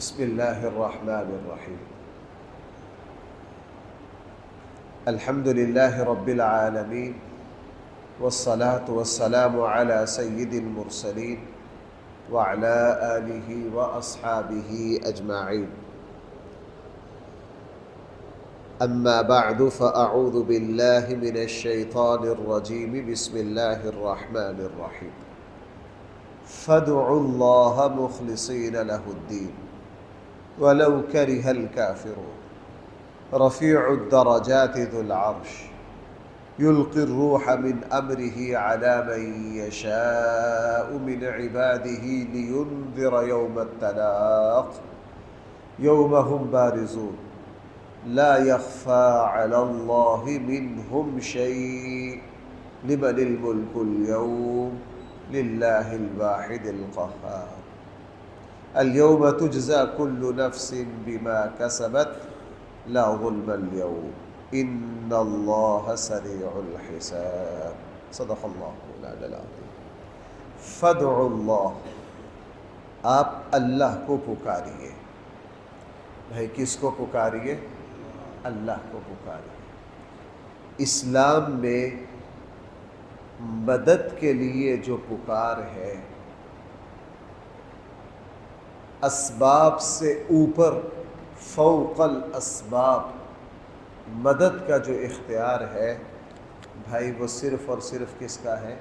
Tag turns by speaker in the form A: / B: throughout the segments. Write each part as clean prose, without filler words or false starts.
A: بسم الله الرحمن الرحيم. الحمد لله رب العالمين، والصلاة والسلام على سيد المرسلين وعلى آله وأصحابه أجمعين. أما بعد فأعوذ بالله من الشيطان الرجيم. بسم الله الرحمن الرحيم. فادعوا الله مخلصين له الدين ولو كره الكافرون. رفيع الدرجات ذو العرش يلقي الروح من أمره على من يشاء من عباده لينذر يوم التلاق يوم هم بارزون لا يخفى على الله منهم شيء لمن الملك اليوم لله الواحد القهار. اليوم تجزى كل نفس بما كسبت لا ظلم اليوم إن الله سريع الحساب. صدق اللہ مولانا العظیم. فادعوا اللہ، آپ اللہ کو پکاریے. بھائی کس کو پکاریے؟ اللہ کو پکاریے. اسلام میں مدد کے لیے جو پکار ہے، اسباب سے اوپر فوق الاسباب مدد کا جو اختیار ہے بھائی، وہ صرف اور صرف کس کا ہے؟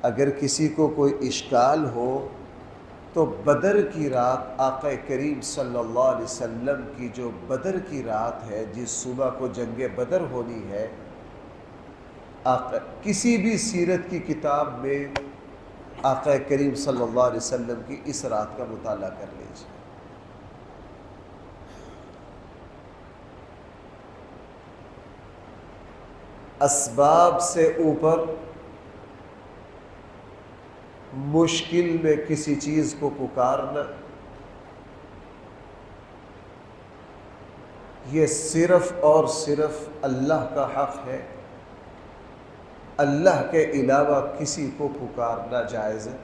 A: اگر کسی کو کوئی اشکال ہو تو بدر کی رات آقا کریم صلی اللہ علیہ وسلم کی جو بدر کی رات ہے، جس صبح کو جنگ بدر ہونی ہے، کسی بھی سیرت کی کتاب میں آقا کریم صلی اللہ علیہ وسلم کی اس رات کا مطالعہ کر لیجیے. اسباب سے اوپر مشکل میں کسی چیز کو پکارنا، یہ صرف اور صرف اللہ کا حق ہے. اللہ کے علاوہ کسی کو پکارنا جائز ہے.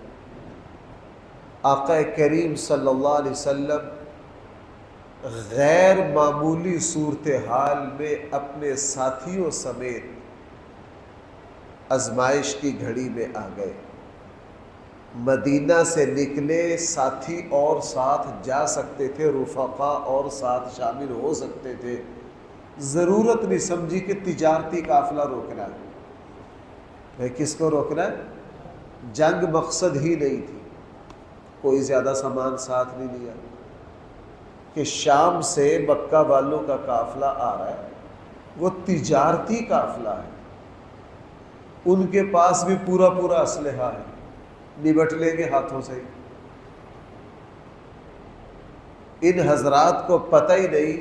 A: آقا کریم صلی اللہ علیہ وسلم غیر معمولی صورتحال میں اپنے ساتھیوں سمیت آزمائش کی گھڑی میں آ گئے. مدینہ سے نکلے، ساتھی اور ساتھ جا سکتے تھے، رفقا اور ساتھ شامل ہو سکتے تھے. ضرورت نہیں سمجھی کہ تجارتی قافلہ روکنا ہے. کس کو روکنا ہے؟ جنگ مقصد ہی نہیں تھی. کوئی زیادہ سامان ساتھ نہیں لیا کہ شام سے مکہ والوں کا قافلہ آ رہا ہے، وہ تجارتی قافلہ ہے، ان کے پاس بھی پورا اسلحہ ہے، نبٹ لیں گے ہاتھوں سے ہی. ان حضرات کو پتہ ہی نہیں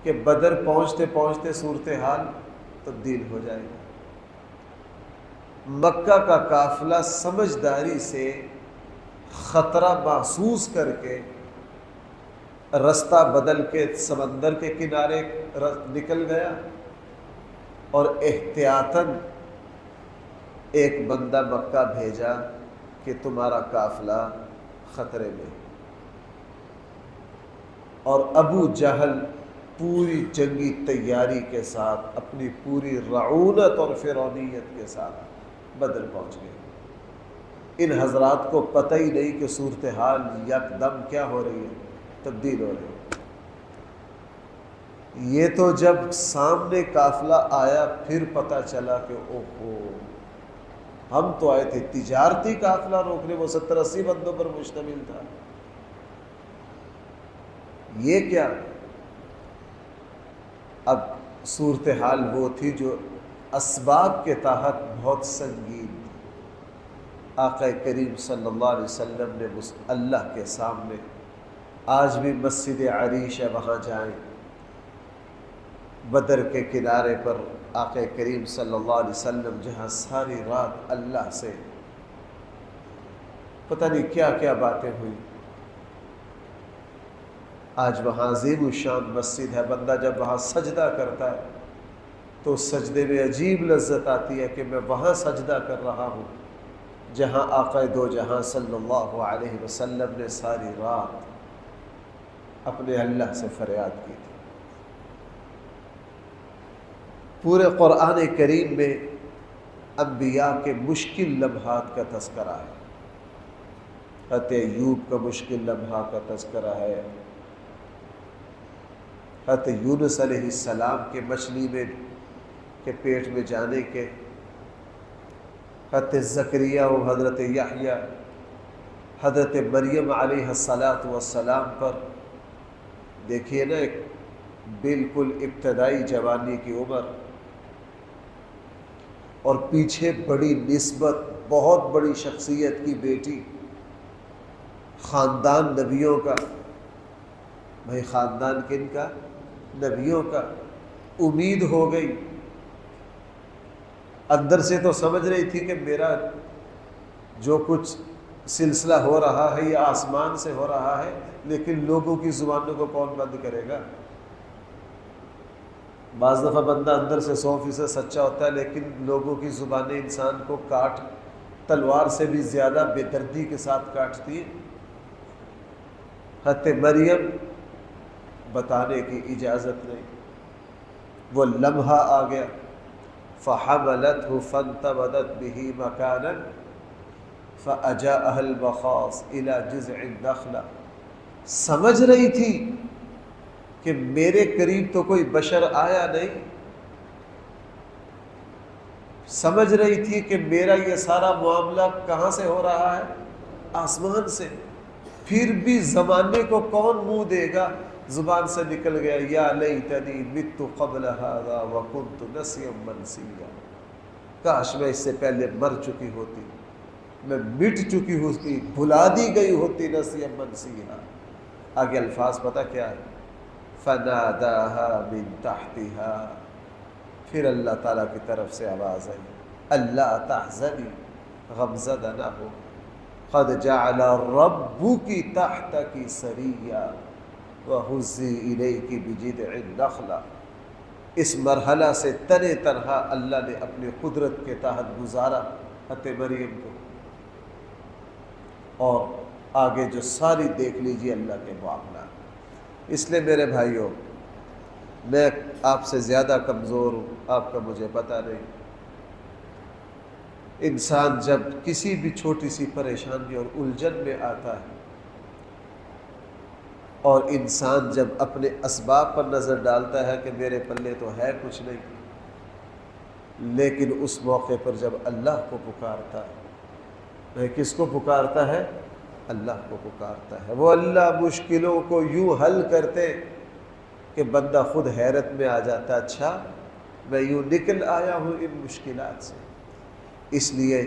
A: کہ بدر پہنچتے پہنچتے صورتحال تبدیل ہو جائے گی. مکہ کا قافلہ سمجھداری سے خطرہ محسوس کر کے رستہ بدل کے سمندر کے کنارے نکل گیا، اور احتیاطاً ایک بندہ مکہ بھیجا کہ تمہارا قافلہ خطرے میں. اور ابو جہل پوری جنگی تیاری کے ساتھ، اپنی پوری رعونت اور فرعونیت کے ساتھ بدر پہنچ گئے. ان حضرات کو پتہ ہی نہیں کہ صورتحال یکدم کیا ہو رہی ہے، تبدیل ہو رہی ہے. یہ تو جب سامنے قافلہ آیا پھر پتہ چلا کہ اوہو، ہم تو آئے تھے تجارتی قافلہ روکنے، وہ 70-80 بندوں پر مشتمل تھا. یہ کیا؟ اب صورتحال وہ تھی جو اسباب کے تحت بہت سنگین تھی. آقا کریم صلی اللہ علیہ وسلم نے اللہ کے سامنے، آج بھی مسجد عریش ہے، وہاں جائیں، بدر کے کنارے پر آقا کریم صلی اللہ علیہ وسلم جہاں ساری رات اللہ سے پتہ نہیں کیا کیا باتیں ہوئی. آج وہاں عظیم الشان مسجد ہے. بندہ جب وہاں سجدہ کرتا ہے تو سجدے میں عجیب لذت آتی ہے کہ میں وہاں سجدہ کر رہا ہوں جہاں آقا دو جہاں صلی اللہ علیہ وسلم نے ساری رات اپنے اللہ سے فریاد کی تھی۔ پورے قرآن کریم میں انبیاء کے مشکل لمحات کا تذکرہ ہے۔ حضرت ایوب کا مشکل لمحہ کا تذکرہ ہے، حضرت یونس علیہ السلام کے مچھلی میں کے پیٹ میں جانے کے، حضرت زکریا و حضرت یحییٰ، حضرت مریم علیہ السلام پر دیکھیے نا، ایک بالکل ابتدائی جوانی کی عمر، اور پیچھے بڑی نسبت، بہت بڑی شخصیت کی بیٹی، خاندان نبیوں کا۔ بھائی خاندان کن کا؟ نبیوں کا۔ امید ہو گئی، اندر سے تو سمجھ رہی تھی کہ میرا جو کچھ سلسلہ ہو رہا ہے یہ آسمان سے ہو رہا ہے، لیکن لوگوں کی زبانوں کو کون بند کرے گا؟ بعض دفعہ بندہ اندر سے 100% سچا ہوتا ہے، لیکن لوگوں کی زبانیں انسان کو تلوار سے بھی زیادہ بے دردی کے ساتھ کاٹتی ہیں۔ حضرت مریم بتانے کی اجازت نہیں، وہ لمحہ آ گیا، فحملته فانتبذت به مكانا فأجاءها المخاض إلى جذع النخلة۔ سمجھ رہی تھی کہ میرے قریب تو کوئی بشر آیا نہیں، سمجھ رہی تھی کہ میرا یہ سارا معاملہ کہاں سے ہو رہا ہے؟ آسمان سے۔ پھر بھی زمانے کو کون منہ دے گا؟ زبان سے نکل گیا، یا لیتنی مت قبل هذا وکنت نسیا منسیا۔ کاش میں اس سے پہلے مر چکی ہوتی، میں مٹ چکی ہوتی، بھلا دی گئی ہوتی، نسیا منسیا۔ آگے الفاظ پتہ کیا ہے؟ فناداها من تحتها، پھر اللہ تعالیٰ کی طرف سے آواز آئی، اللہ تحزنی، غمزدہ نہ ہو، قد جعل ربک تحتک سریا وَهُزِّي إِلَيْكِ بِجِذْعِ النَّخْلَةِ۔ اس مرحلہ سے تنِ تنہا اللہ نے اپنی قدرت کے تحت گزارا حضرت مریم کو، اور آگے جو ساری دیکھ لیجیے اللہ کے معاملات۔ اس لیے میرے بھائیوں، میں آپ سے زیادہ کمزور ہوں، آپ کا مجھے پتہ نہیں۔ انسان جب کسی بھی چھوٹی سی پریشانی اور الجھن میں آتا ہے، اور انسان جب اپنے اسباب پر نظر ڈالتا ہے کہ میرے پلے تو ہے کچھ نہیں، لیکن اس موقع پر جب اللہ کو پکارتا ہے، کس کو پکارتا ہے؟ اللہ کو پکارتا ہے۔ وہ اللہ مشکلوں کو یوں حل کرتے کہ بندہ خود حیرت میں آ جاتا، اچھا میں یوں نکل آیا ہوں ان مشکلات سے۔ اس لیے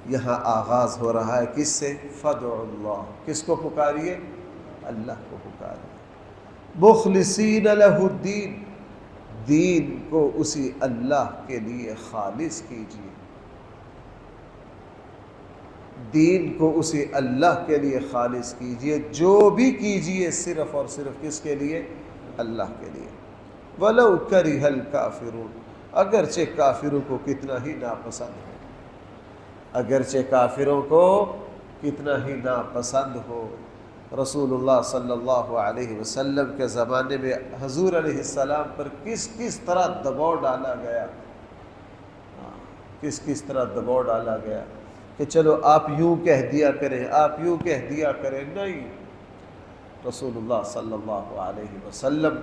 A: یہاں آغاز ہو رہا ہے کس سے؟ فدعوا اللہ، کس کو پکاریے؟ اللہ کو پکاریے۔ مخلصین لہ الدین، دین کو اسی اللہ کے لیے خالص کیجیے، دین کو اسی اللہ کے لیے خالص کیجیے، جو بھی کیجیے صرف اور صرف کس کے لیے؟ اللہ کے لیے۔ وَلَوْ كَرِهَ الْكَافِرُونَ، اگرچہ کافروں کو کتنا ہی ناپسند ہو، اگرچہ کافروں کو کتنا ہی ناپسند ہو۔ رسول اللہ صلی اللہ علیہ وسلم کے زمانے میں حضور علیہ السلام پر کس کس طرح دباؤ ڈالا گیا، کس کس طرح دباؤ ڈالا گیا کہ چلو آپ یوں کہہ دیا کریں، آپ یوں کہہ دیا کریں۔ نہیں، رسول اللہ صلی اللہ علیہ وسلم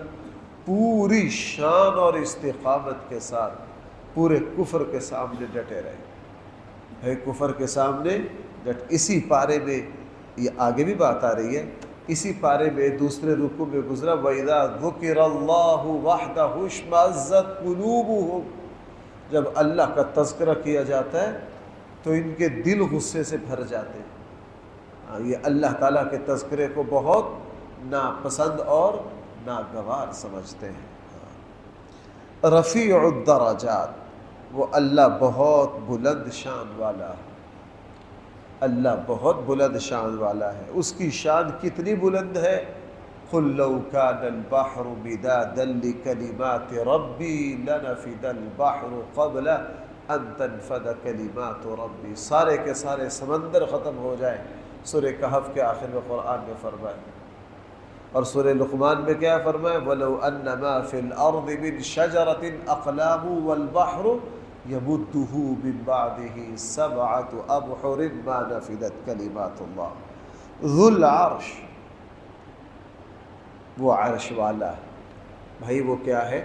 A: پوری شان اور استقامت کے ساتھ پورے کفر کے سامنے ڈٹے رہے، ہے کفر کے سامنے اسی پارے میں، یہ آگے بھی بات آ رہی ہے، اسی پارے میں دوسرے رکوع میں گزرا، وَإِذَا ذُكِرَ اللَّهُ وَحْدَهُ اشْمَأَزَّتْ قُلُوبُهُمْ، جب اللہ کا تذکرہ کیا جاتا ہے تو ان کے دل غصے سے بھر جاتے ہیں۔ یہ اللہ تعالیٰ کے تذکرے کو بہت ناپسند اور ناگوار سمجھتے ہیں۔ رفیع الدرجات، وہ اللہ بہت بلند شان والا ہے، اللہ بہت بلند شان والا ہے۔ اس کی شان کتنی بلند ہے؟ قُلْ لَوْ كَانَ الْبَحْرُ مِدَادًا لِكَلِمَاتِ رَبِّي لَنَفِدَ الْبَحْرُ قَبْلَ ان تنفد کلمات ربی، سارے کے سارے سمندر ختم ہو جائے. سورہ کہف کے آخر میں قرآن میں فرمائے. اور سورہ لقمان میں کیا فرمائے؟ وَلَوْ أَنَّ مَا فِي الْأَرْضِ مِنْ شَجَرَةٍ أَقْلَامٌ وَالْبَحْرُ يَمُدُّهُ مِنْ بَعْدِهِ سَبْعَةُ أَبْحُرٍ مَا نَفِدَتْ كَلِمَاتُ اللَّهِ ذُو الْعَرْشِ. وہ عرش والا ہے. بھائی وہ کیا ہے؟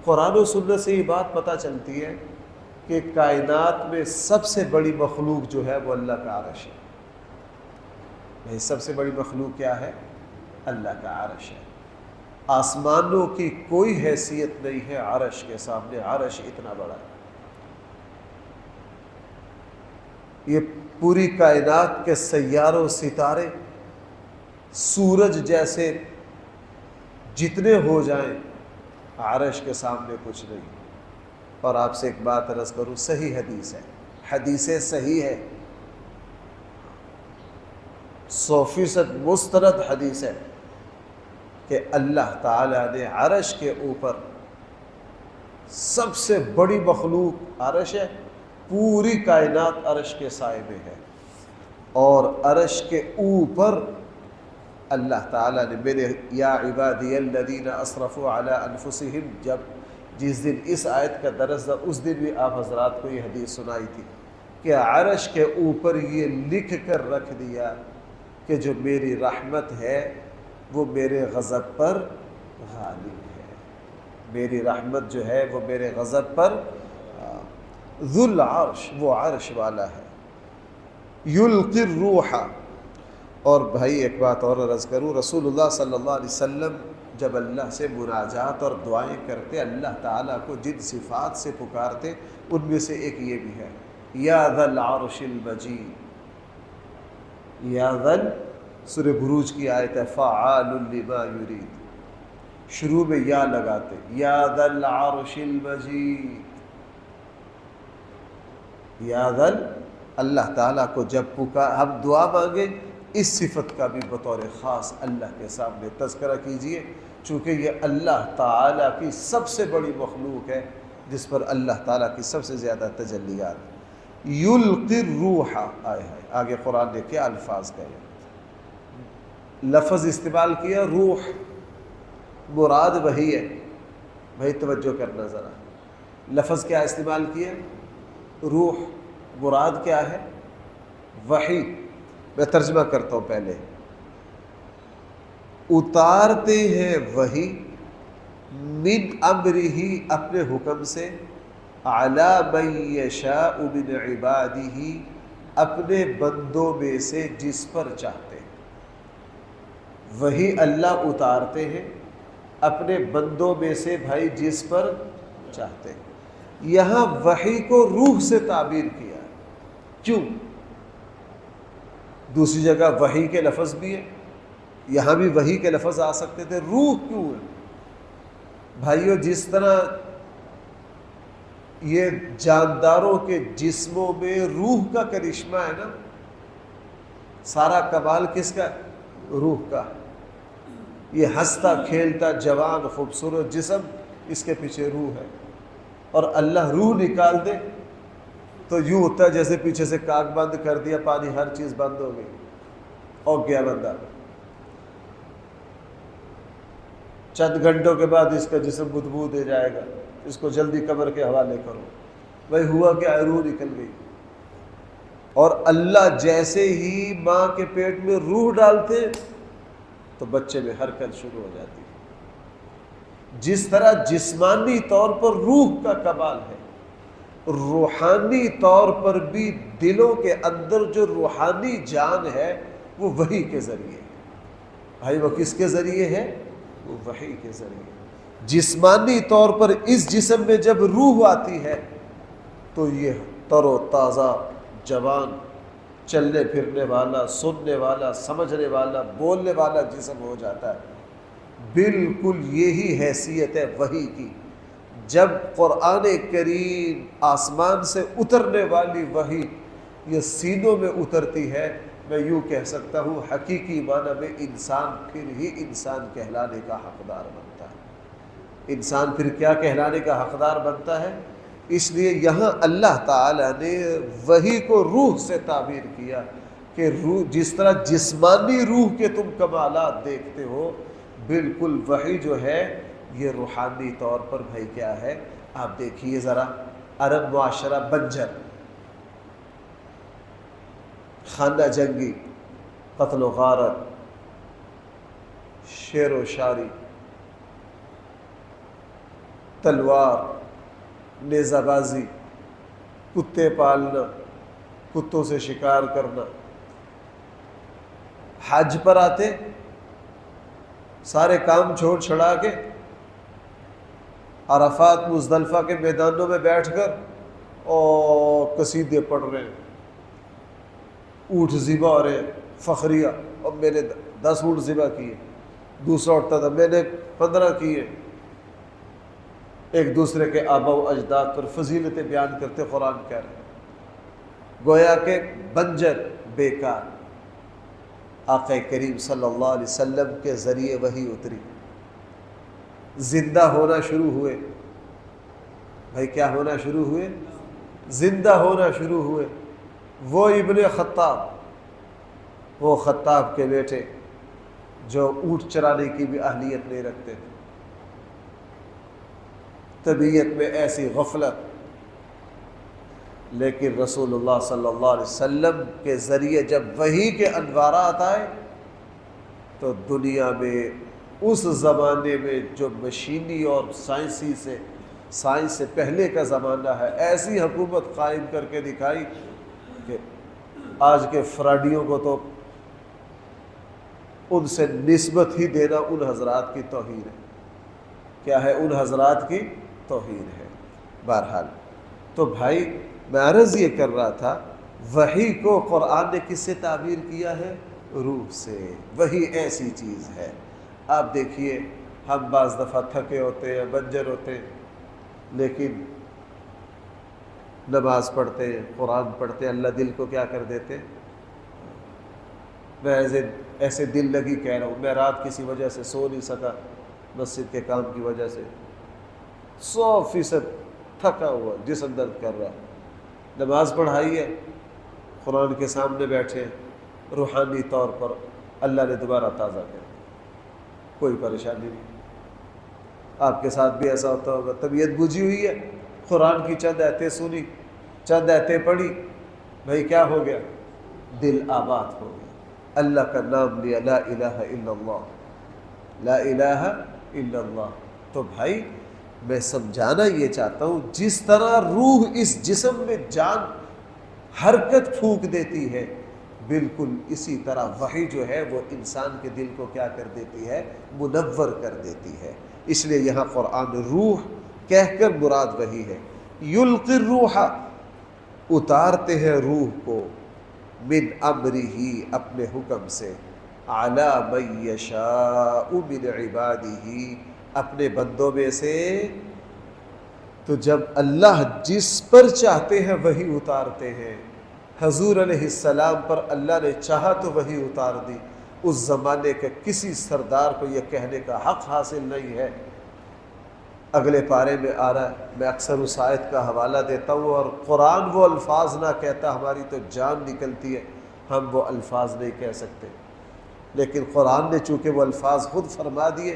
A: قرآن و سنت سے یہ بات پتہ چلتی ہے کہ کائنات میں سب سے بڑی مخلوق جو ہے وہ اللہ کا عرش ہے. بھائی سب سے بڑی مخلوق کیا ہے؟ اللہ کا عرش ہے. آسمانوں کی کوئی حیثیت نہیں ہے عرش کے سامنے. عرش اتنا بڑا ہے. یہ پوری کائنات کے سیاروں ستارے سورج جیسے جتنے ہو جائیں عرش کے سامنے کچھ نہیں. اور آپ سے ایک بات عرض کروں، صحیح حدیث ہے، حدیث صحیح ہے، 100% مستند حدیث ہے کہ اللہ تعالیٰ نے عرش کے اوپر، سب سے بڑی مخلوق عرش ہے، پوری کائنات عرش کے سائے میں ہے. اور عرش کے اوپر اللہ تعالیٰ نے میرے یا عبادی الذین اسرفوا علی انفسہم، جس دن اس آیت کا درس تھا اس دن بھی آپ حضرات کو یہ حدیث سنائی تھی کہ عرش کے اوپر یہ لکھ کر رکھ دیا کہ جو میری رحمت ہے وہ میرے غضب پر غالب ہے. میری رحمت جو ہے وہ میرے غضب پر ذو العرش، وہ عرش والا ہے. یلقی الروح. اور بھائی ایک بات اور عرض کروں، رسول اللہ صلی اللہ علیہ وسلم جب اللہ سے مناجات اور دعائیں کرتے، اللہ تعالیٰ کو جن صفات سے پکارتے ان میں سے ایک یہ بھی ہے، یا ذا العرش المجید. یا ذا، سورہ بروج کی آیت ہے، فعال لما یرید، شروع میں یا لگاتے، یا ذا العرش المجید. یا ذا، اللہ تعالیٰ کو جب ہم دعا مانگیں اس صفت کا بھی بطور خاص اللہ کے سامنے تذکرہ کیجئے، چونکہ یہ اللہ تعالیٰ کی سب سے بڑی مخلوق ہے جس پر اللہ تعالیٰ کی سب سے زیادہ تجلیات. یلقی الروح، آگے قرآن نے کیا الفاظ کہے، لفظ استعمال کیا روح، مراد وہی ہے. بھائی توجہ کرنا ذرا، لفظ کیا استعمال کیا؟ روح. مراد کیا ہے؟ وحی. میں ترجمہ کرتا ہوں پہلے. اتارتے ہیں وحی من امرہ، اپنے حکم سے، علی من یشاء من عبادہ، اپنے بندوں میں سے جس پر چاہتے ہیں. وہی اللہ اتارتے ہیں اپنے بندوں میں سے بھائی جس پر چاہتے ہیں. یہاں وحی کو روح سے تعبیر کیا. کیوں؟ دوسری جگہ وحی کے لفظ بھی ہے، یہاں بھی وحی کے لفظ آ سکتے تھے. روح کیوں ہے؟ بھائیو جس طرح یہ جانداروں کے جسموں میں روح کا کرشمہ ہے نا، سارا کمال کس کا؟ روح کا. یہ ہنستا کھیلتا جوان خوبصورت جسم، اس کے پیچھے روح ہے. اور اللہ روح نکال دے تو یوں ہوتا ہے جیسے پیچھے سے کاک بند کر دیا، پانی ہر چیز بند ہو گئی اور گیا بندہ. چند گھنٹوں کے بعد اس کا جسم بدبو دے جائے گا، اس کو جلدی قبر کے حوالے کرو. بھائی ہوا کہ روح نکل گئی. اور اللہ جیسے ہی ماں کے پیٹ میں روح ڈالتے تو بچے میں حرکت شروع ہو جاتی ہے. جس طرح جسمانی طور پر روح کا کمال ہے، روحانی طور پر بھی دلوں کے اندر جو روحانی جان ہے وہ وحی کے ذریعے ہے. بھائی وہ کس کے ذریعے ہے؟ وہ وحی کے ذریعے. جسمانی طور پر اس جسم میں جب روح آتی ہے تو یہ تر و تازہ، جوان، چلنے پھرنے والا، سننے والا، سمجھنے والا، بولنے والا جسم ہو جاتا ہے. بالکل یہی حیثیت ہے وحی کی. جب قرآن کریم آسمان سے اترنے والی وحی یہ سینوں میں اترتی ہے، میں یوں کہہ سکتا ہوں حقیقی معنی میں انسان پھر ہی انسان کہلانے کا حقدار بنتا ہے. انسان پھر کیا کہلانے کا حقدار بنتا ہے؟ اس لیے یہاں اللہ تعالیٰ نے وحی کو روح سے تعبیر کیا کہ روح جس طرح جسمانی روح کے تم کمالات دیکھتے ہو، بالکل وحی جو ہے یہ روحانی طور پر بھائی کیا ہے. آپ دیکھیے ذرا عرب معاشرہ بنجر، خانہ جنگی، قتل و غارت، شعر و شاعری، تلوار، نیزہ بازی، کتے پالنا، کتوں سے شکار کرنا. حج پر آتے سارے کام چھوڑ چھڑا کے عرفات مزدلفہ کے میدانوں میں بیٹھ کر اور قصیدے پڑھ رہے ہیں، اونٹ ذبح ہو رہے ہیں، فخریہ، اور میں نے 10 اونٹ ذبح کیے، دوسرا اٹھتا تھا میں نے 15 کیے. ایک دوسرے کے آبا و اجداد پر فضیلتیں بیان کرتے. قرآن کہہ رہے ہیں گویا کہ بنجر، بیکار. آقا کریم صلی اللہ علیہ وسلم کے ذریعے وحی اتری، زندہ ہونا شروع ہوئے. بھائی کیا ہونا شروع ہوئے؟ زندہ ہونا شروع ہوئے. وہ ابن خطاب، وہ خطاب کے بیٹے جو اونٹ چرانے کی بھی اہلیت نہیں رکھتے تھے، طبیعت میں ایسی غفلت، لیکن رسول اللہ صلی اللہ علیہ وسلم کے ذریعے جب وحی کے انوارات آئے تو دنیا میں اس زمانے میں جو مشینی اور سائنس سے پہلے کا زمانہ ہے، ایسی حکومت قائم کر کے دکھائی کہ آج کے فراڈیوں کو تو ان سے نسبت ہی دینا ان حضرات کی توہین ہے. کیا ہے؟ ان حضرات کی توہین ہے. بہرحال تو بھائی میں عرض یہ کر رہا تھا، وحی کو قرآن نے کس سے تعبیر کیا ہے؟ روح سے. وحی ایسی چیز ہے. آپ دیکھیے ہم بعض دفعہ تھکے ہوتے ہیں، بنجر ہوتے ہیں، لیکن نماز پڑھتے ہیں، قرآن پڑھتے ہیں، اللہ دل کو کیا کر دیتے. میں ایسے دل لگی کہہ رہا ہوں، میں رات کسی وجہ سے سو نہیں سکا، مسجد کے کام کی وجہ سے 100% تھکا ہوا، جسم درد کر رہا. نماز پڑھائی ہے، قرآن کے سامنے بیٹھے، روحانی طور پر اللہ نے دوبارہ تازہ کر دیا، کوئی پریشانی نہیں. آپ کے ساتھ بھی ایسا ہوتا ہوگا، طبیعت بجھی ہوئی ہے، قرآن کی چند آیتیں سنی، چند آیتیں پڑھی، بھائی کیا ہو گیا؟ دل آباد ہو گیا. اللہ کا نام لیا، لا الہ الا اللہ، لا الہ الا اللہ. تو بھائی میں سمجھانا یہ چاہتا ہوں، جس طرح روح اس جسم میں جان حرکت پھونک دیتی ہے، بالکل اسی طرح وحی جو ہے وہ انسان کے دل کو کیا کر دیتی ہے؟ منور کر دیتی ہے. اس لیے یہاں قرآن روح کہہ کر مراد وحی ہے. یلقی الروح، اتارتے ہیں روح کو، من امرہ، اپنے حکم سے، علی من یشاء من عبادہ، اپنے بندوں میں سے. تو جب اللہ جس پر چاہتے ہیں وحی اتارتے ہیں. حضور علیہ السلام پر اللہ نے چاہا تو وحی اتار دی. اس زمانے کے کسی سردار کو یہ کہنے کا حق حاصل نہیں ہے. اگلے پارے میں آ رہا ہے، میں اکثر اس آیت کا حوالہ دیتا ہوں، اور قرآن وہ الفاظ نہ کہتا ہماری تو جان نکلتی ہے، ہم وہ الفاظ نہیں کہہ سکتے. لیکن قرآن نے چونکہ وہ الفاظ خود فرما دیے،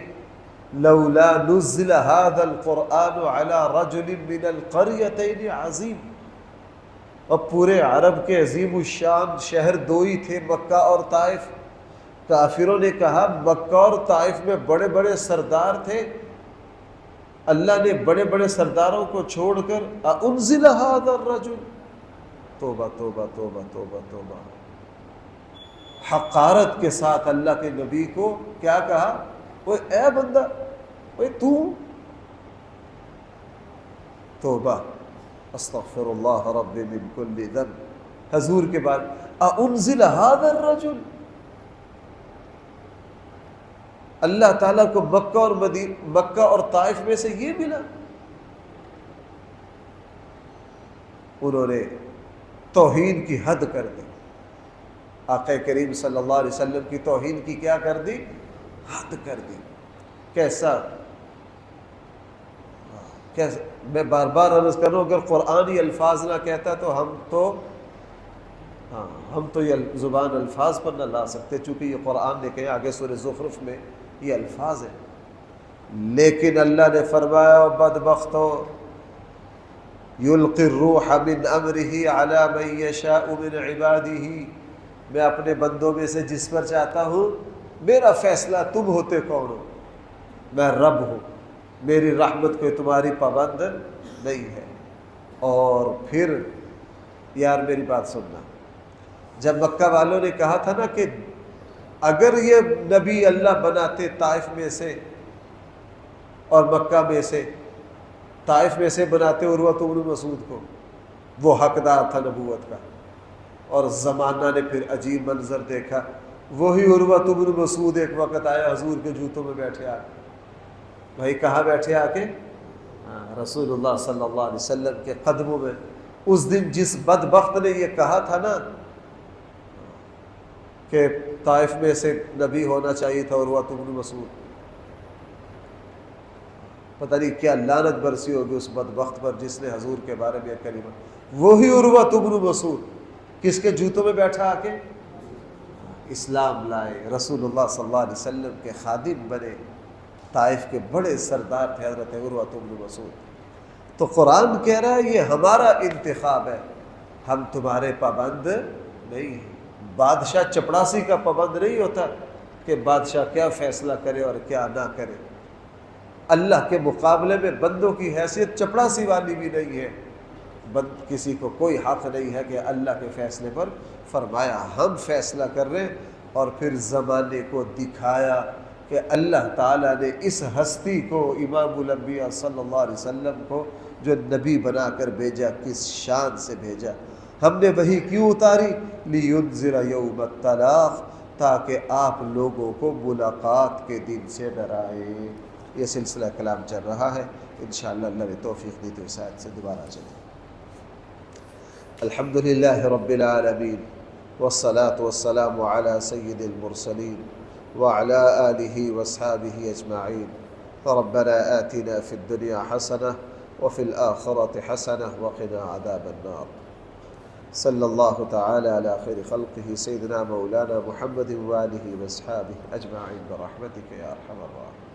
A: لولا نزل هذا القرآن على رجل من القريتين عظیم. اور پورے عرب کے عظیم الشان شہر دو ہی تھے، مکہ اور طائف. کافروں نے کہا مکہ اور طائف میں بڑے بڑے سردار تھے، اللہ نے بڑے بڑے سرداروں کو چھوڑ کر انزل هذا الرجل. توبہ توبہ توبہ توبہ توبہ. حقارت کے ساتھ اللہ کے نبی کو کیا کہا؟ وہ اے بندہ، وہ تو. توبہ، استغفر اللہ رب من کل ذنب. حضور کے بعد انزل هذا الرجل. اللہ تعالیٰ کو مکہ اور طائف میں سے یہ ملا. انہوں نے توہین کی حد کر دی. آقا کریم صلی اللہ علیہ وسلم کی توہین کی کیا کر دی؟ حد کر دی. کہ میں بار بار عرض کر رہا ہوں اگر قرآن یہ الفاظ نہ کہتا تو ہم تو یہ زبان الفاظ پر نہ لا سکتے، چونکہ یہ قرآن نے کہا آگے سورہ زخرف میں یہ الفاظ ہیں. لیکن اللہ نے فرمایا بدبخت ہو یلقی الروح من امرہ علی من یشاء من عبادہ، میں اپنے بندوں میں سے جس پر چاہتا ہوں، میرا فیصلہ تم ہوتے کون ہو، میں رب ہوں، میری رحمت کوئی تمہاری پابند نہیں ہے. اور پھر یار میری بات سننا، جب مکہ والوں نے کہا تھا نا کہ اگر یہ نبی اللہ بناتے طائف میں سے اور مکہ میں سے، طائف میں سے بناتے عروۃ بن مسعود کو، وہ حقدار تھا نبوت کا، اور زمانہ نے پھر عجیب منظر دیکھا، وہی عروۃ بن مسعود ایک وقت آیا حضور کے جوتوں میں بیٹھے آ کے. بھائی کہاں بیٹھے آ کے؟ رسول اللہ صلی اللہ علیہ وسلم کے قدموں میں. اس دن جس بدبخت نے یہ کہا تھا نا کہ طائف میں سے نبی ہونا چاہیے تھا عروۃ بن مسعود، پتہ نہیں کیا لعنت برسی ہوگی اس بدبخت پر جس نے حضور کے بارے میں کلمہ. وہی عروۃ بن مسعود کس کے جوتوں میں بیٹھا آ کے؟ اسلام لائے، رسول اللہ صلی اللہ علیہ وسلم کے خادم بنے، طائف کے بڑے سردار تھے حضرت عروۃ بن مسعود. تو قرآن کہہ رہا ہے یہ ہمارا انتخاب ہے، ہم تمہارے پابند نہیں ہیں. بادشاہ چپڑاسی کا پابند نہیں ہوتا کہ بادشاہ کیا فیصلہ کرے اور کیا نہ کرے. اللہ کے مقابلے میں بندوں کی حیثیت چپڑاسی والی بھی نہیں ہے. کسی کو کوئی حق نہیں ہے کہ اللہ کے فیصلے پر فرمایا. ہم فیصلہ کر رہے ہیں. اور پھر زمانے کو دکھایا کہ اللہ تعالیٰ نے اس ہستی کو، امام الانبیاء صلی اللہ علیہ وسلم کو جو نبی بنا کر بھیجا، کس شان سے بھیجا. ہم نے وہی کیوں اتاری؟ لِيُنذِرَ يَوْمَ الطَّلَاقِ، تاکہ آپ لوگوں کو ملاقات کے دن سے ڈرائے. یہ سلسلہ کلام چل رہا ہے، انشاءاللہ اللہ نے توفیق دی تو اس آیت سے دوبارہ چلیں. الحمدللہ رب العالمین والصلاة والسلام علی سید المرسلین وعلى آلہ واصحابہ اجمعین. ربنا آتنا فی الدنیا حسنہ وفی الآخرۃ حسنہ وقنا عذاب النار. صلی اللہ تعالی علی خیر خلقہ سیدنا مولانا محمد وآلہ واصحابہ اجمعین برحمتک یا ارحم الراحمین.